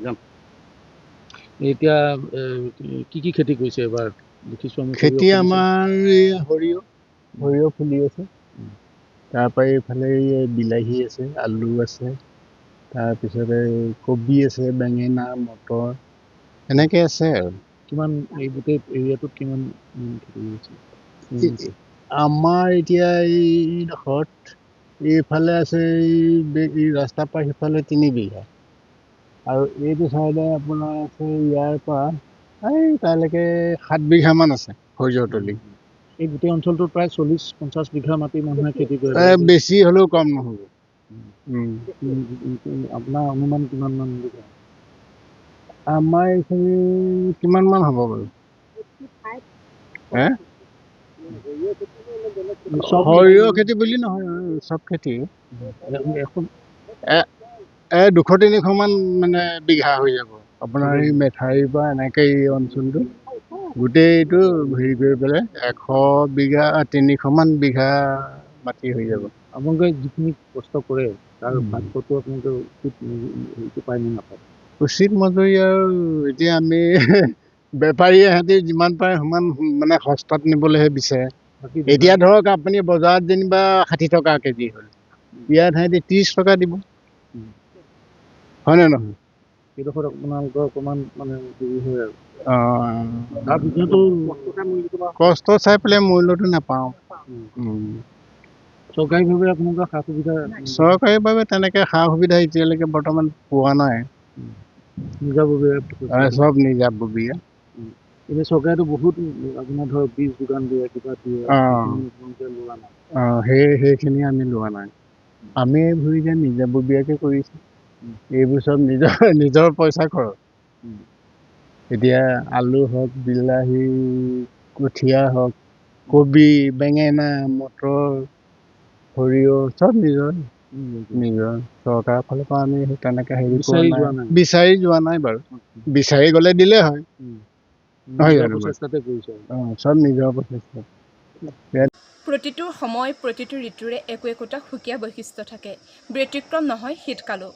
যাম। এতিয়া কি খেতি কৰিছে এবাৰ দেখিছোঁ আমি? খেতি আমাৰ সৰিয়হ ফুলি আছে। তাৰপৰা এইফালে বিলাহী আছে, আলু আছে, তাৰপিছতে কবি আছে, বেঙেনা, মটৰ এনেকে আছে আৰু। কিমান এই গোটেই এৰিয়াটোত কিমান খেতি কৰিছে? আমাৰ এতিয়া এইডোখৰত এইফালে আছে, এই ৰাস্তা পৰা সিফালে 3 বিঘা, আৰু এইটো চাইডে আপোনাৰ আছে ইয়াৰ পৰা তালৈকে 7 বিঘামান আছে সৰিয়হ তলি। এই গোটেই অঞ্চলটোত প্ৰায় 40-50 বিঘা মাটি মানুহে খেতি কৰে। বেছি হ'লেও কম নহ'ব। আপোনাৰ অনুমান কিমান মান বিঘা? আমাৰ এইখিনি কিমান মান হ'ব বাৰু? সৰিয়হ খেতি বুলি নহয়, চব খেতি 200-300 মান মানে বিঘা হৈ যাব আপোনাৰ এই মেথাৰিৰ পৰা এনেকে এই অঞ্চলটো গোটেইটো হেৰি কৰি পেলাই 100 বিঘা 300 মান বিঘা মাটি হৈ যাব। আপোনালোকে যিখিনি কষ্ট কৰে তাৰ ভাগটো আপোনালোকে উচিত পায় নে নাপায়? উচিত মজুৰি আৰু এতিয়া আমি বেপাৰী সিহঁতি যিমান পাৰে সিমান মানে সস্তাত নিবলৈহে বিচাৰে। এতিয়া ধৰক আপুনি বজাৰত যেনিবা 60 টকা কেজি হ'ল, ইয়াত সিহঁতি 30 টকা দিব, হয় নে নহয়? সেইডোখৰত আপোনালোকৰ অকণমান মানে দেৰি হয় আৰু। তাৰ পিছতো কষ্ট চাই পেলাই মূল্যটো নাপাওঁ। চৰকাৰীভাৱে আপোনালোকৰ সা সুবিধা? চৰকাৰীভাৱে তেনেকে সা সুবিধা এতিয়ালৈকে বৰ্তমান পোৱা নাই। নিজাববীয়া চব নিজাববীয়া। এতিয়া চৰকাৰেতো বহুত আপোনাৰ ধৰক বীজ যোগান দিয়ে, কিবা দিয়ে, লোৱা নাই? সেইখিনি আমি লোৱা নাই। আমি এইবোৰ যে নিজাববীয়াকে কৰিছোঁ, এইবোৰ চব নিজৰ পইচা খৰচ। এতিয়া আলু হওক, বিলাহী, কঠীয়া হওক, কবি, বেঙেনা, মটৰ, সৰিয়হ চব নিজৰ। চৰকাৰৰ ফালৰ পৰা আমি তেনেকে হেৰি কৰা নাই, বিচাৰি যোৱা নাই বাৰু। বিচাৰি গ'লে দিলে হয়, নহয় জানো? চব নিজৰ প্ৰচেষ্টা। প্ৰতিটো সময় প্ৰতিটো ঋতুৰে একোটা সুকীয়া বৈশিষ্ট্য থাকে, ব্যতিক্ৰম নহয় শীতকালো।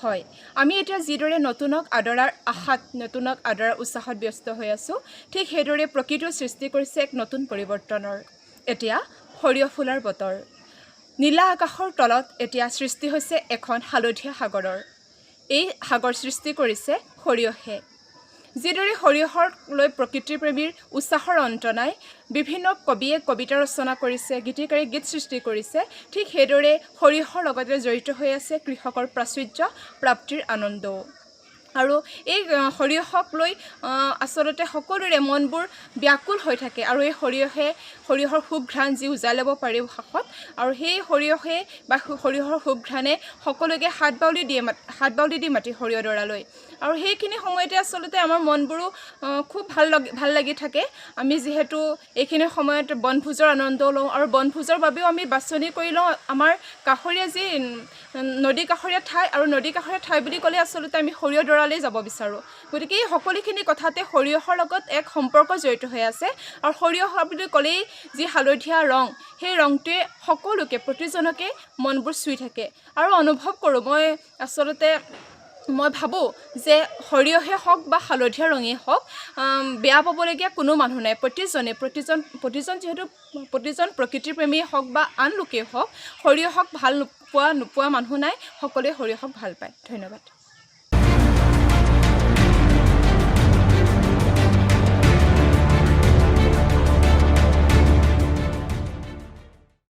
হয়, আমি এতিয়া যিদৰে নতুনক আদৰাৰ আশাত, নতুনক আদৰাৰ উৎসাহত ব্যস্ত হৈ আছোঁ, ঠিক সেইদৰে প্ৰকৃতিও সৃষ্টি কৰিছে এক নতুন পৰিৱৰ্তনৰ। এতিয়া সৰিয়হ ফুলাৰ বতৰ। নীলা আকাশৰ তলত এতিয়া সৃষ্টি হৈছে এখন হালধীয়া সাগৰৰ। এই সাগৰ সৃষ্টি কৰিছে সৰিয়হে। যিদৰে সৰিয়হক লৈ প্ৰকৃতিপ্ৰেমীৰ উৎসাহৰ অন্ত নাই, বিভিন্ন কবিয়ে কবিতা ৰচনা কৰিছে, গীতিকাৰে গীত সৃষ্টি কৰিছে, ঠিক সেইদৰে সৰিয়হৰ লগতে জড়িত হৈ আছে কৃষকৰ প্ৰাচুৰ্য প্ৰাপ্তিৰ আনন্দও। আৰু এই সৰিয়হক লৈ আচলতে সকলোৰে মনবোৰ ব্যাকুল হৈ থাকে, আৰু এই সৰিয়হৰ সুঘ্ৰাণ যি উজাই ল'ব পাৰি উশাহত, আৰু সেই সৰিয়হে বা সৰিয়হৰ সুঘ্ৰাণে সকলোকে হাত বাউলি দি মাতি সৰিয়হডৰালৈ। আৰু সেইখিনি সময়তে আচলতে আমাৰ মনবোৰো খুব ভাল লাগি থাকে। আমি যিহেতু এইখিনি সময়ত বনভোজৰ আনন্দ লওঁ, আৰু বনভোজৰ বাবেও আমি বাছনি কৰি লওঁ আমাৰ কাষৰীয়া যি নদী কাষৰীয়া ঠাই, আৰু নদী কাষৰীয়া ঠাই বুলি ক'লে আচলতে আমি সৰিয়হডৰালৈ যাব বিচাৰোঁ। গতিকে এই সকলোখিনি কথাতে সৰিয়হৰ লগত এক সম্পৰ্ক জড়িত হৈ আছে, আৰু সৰিয়হ বুলি ক'লেই যি হালধীয়া ৰং, সেই ৰংটোৱে সকলোকে প্ৰতিজনকে মনবোৰ চুই থাকে। আৰু অনুভৱ কৰোঁ মই ভাবোঁ যে সৰিয়হে হওক বা হালধীয়া ৰঙেই হওক, বেয়া পাবলগীয়া কোনো মানুহ নাই। প্ৰতিজন যিহেতু প্ৰতিজন প্ৰকৃতিপ্ৰেমীয়ে হওক বা আন লোকেই হওক, সৰিয়হক ভাল নোপোৱা মানুহ নাই, সকলোৱে সৰিয়হক ভাল পায়। ধন্যবাদ।